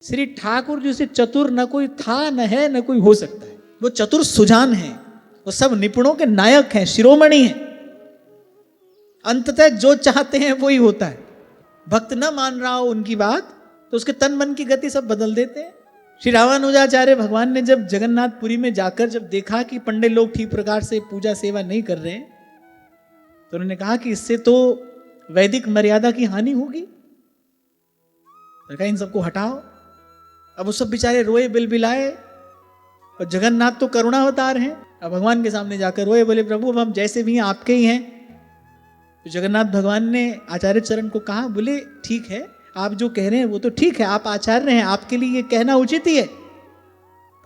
श्री ठाकुर जी से चतुर न कोई था, न है, न कोई हो सकता है। वो चतुर सुजान हैं, वो सब निपुणों के नायक हैं, शिरोमणि हैं। अंततः जो चाहते हैं वही होता है। भक्त न मान रहा हो उनकी बात तो उसके तन मन की गति सब बदल देते हैं। श्री रामानुजाचार्य भगवान ने जब जगन्नाथपुरी में जाकर जब देखा कि पंडित लोग ठीक प्रकार से पूजा सेवा नहीं कर रहे हैं, तो उन्होंने कहा कि इससे तो वैदिक मर्यादा की हानि होगी, तो कहा इन सबको हटाओ। अब वो सब बेचारे रोए बिलबिलाए, और जगन्नाथ तो करुणा अवतार हैं। अब भगवान के सामने जाकर रोए, बोले प्रभु अब हम जैसे भी हैं आपके ही हैं। तो जगन्नाथ भगवान ने आचार्य चरण को कहा, बोले ठीक है आप जो कह रहे हैं वो तो ठीक है, आप आचार्य हैं, आपके लिए ये कहना उचित ही है।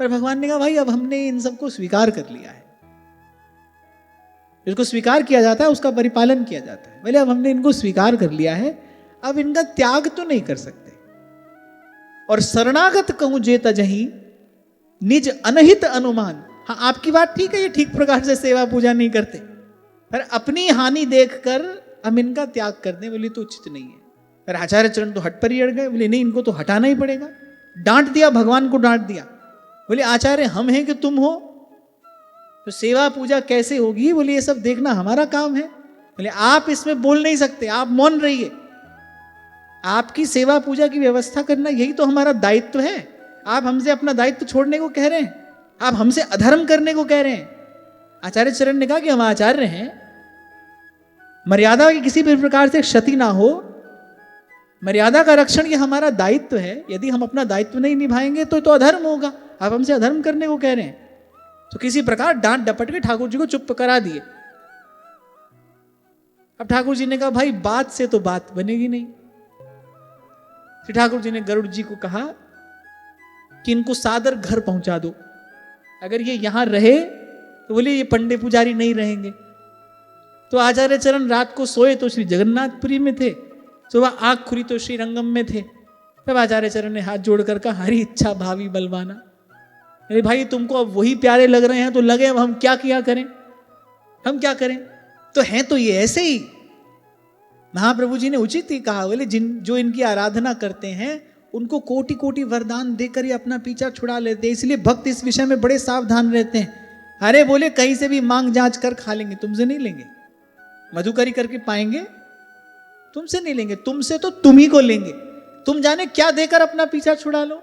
पर भगवान ने कहा भाई अब हमने इन सबको स्वीकार कर लिया है, जिसको स्वीकार किया जाता है उसका परिपालन किया जाता है। बोले अब हमने इनको स्वीकार कर लिया है, अब इनका त्याग तो नहीं कर सकते। और शरणागत कहूं जे तजहि निज अनहित अनुमान। हाँ आपकी बात ठीक है, ये ठीक प्रकार से सेवा पूजा नहीं करते, पर अपनी हानि देखकर हम इनका त्याग कर दें, बोले तो उचित नहीं है। पर आचार्य चरण तो हट पर ही अड़ गए, बोले नहीं इनको तो हटाना ही पड़ेगा। डांट दिया, भगवान को डांट दिया। बोले आचार्य हम हैं कि तुम हो, तो सेवा पूजा कैसे होगी, बोले ये सब देखना हमारा काम है। बोले आप इसमें बोल नहीं सकते, आप मौन रहिए। आपकी सेवा पूजा की व्यवस्था करना यही तो हमारा दायित्व है। आप हमसे अपना दायित्व छोड़ने को कह रहे हैं, आप हमसे अधर्म करने को कह रहे हैं। आचार्य चरण ने कहा कि हम आचार्य हैं, मर्यादा की किसी भी प्रकार से क्षति ना हो, मर्यादा का रक्षण ये हमारा दायित्व है। यदि हम अपना दायित्व नहीं निभाएंगे तो अधर्म होगा। आप हमसे अधर्म करने को कह रहे हैं। तो किसी प्रकार डांट डपट के ठाकुर जी को चुप करा दिए। अब ठाकुर जी ने कहा भाई बात से तो बात बनेगी नहीं। श्री ठाकुर जी ने गरुड़ जी को कहा कि इनको सादर घर पहुंचा दो, अगर ये यहां रहे तो बोले ये पंडे पुजारी नहीं रहेंगे। तो आचार्य चरण रात को सोए तो श्री जगन्नाथपुरी में थे, सुबह आंख खुली तो श्री रंगम में थे। तब आचार्य चरण ने हाथ जोड़कर कहा हरी इच्छा भावी बलवाना। अरे भाई तुमको अब वही प्यारे लग रहे हैं तो लगे, अब हम क्या किया करें, हम क्या करें। तो हैं तो ये ऐसे ही। महाप्रभु जी ने उचित ही कहा, बोले जो इनकी आराधना करते हैं उनको कोटि कोटि वरदान देकर ये अपना पीछा छुड़ा लेते हैं। इसलिए भक्त इस विषय में बड़े सावधान रहते हैं। अरे बोले कहीं से भी मांग जांच कर खा लेंगे, तुमसे नहीं लेंगे। मधुकरी करके पाएंगे, तुमसे नहीं लेंगे, तुमसे तो तुम ही को लेंगे। तुम जाने क्या देकर अपना पीछा छुड़ा लो।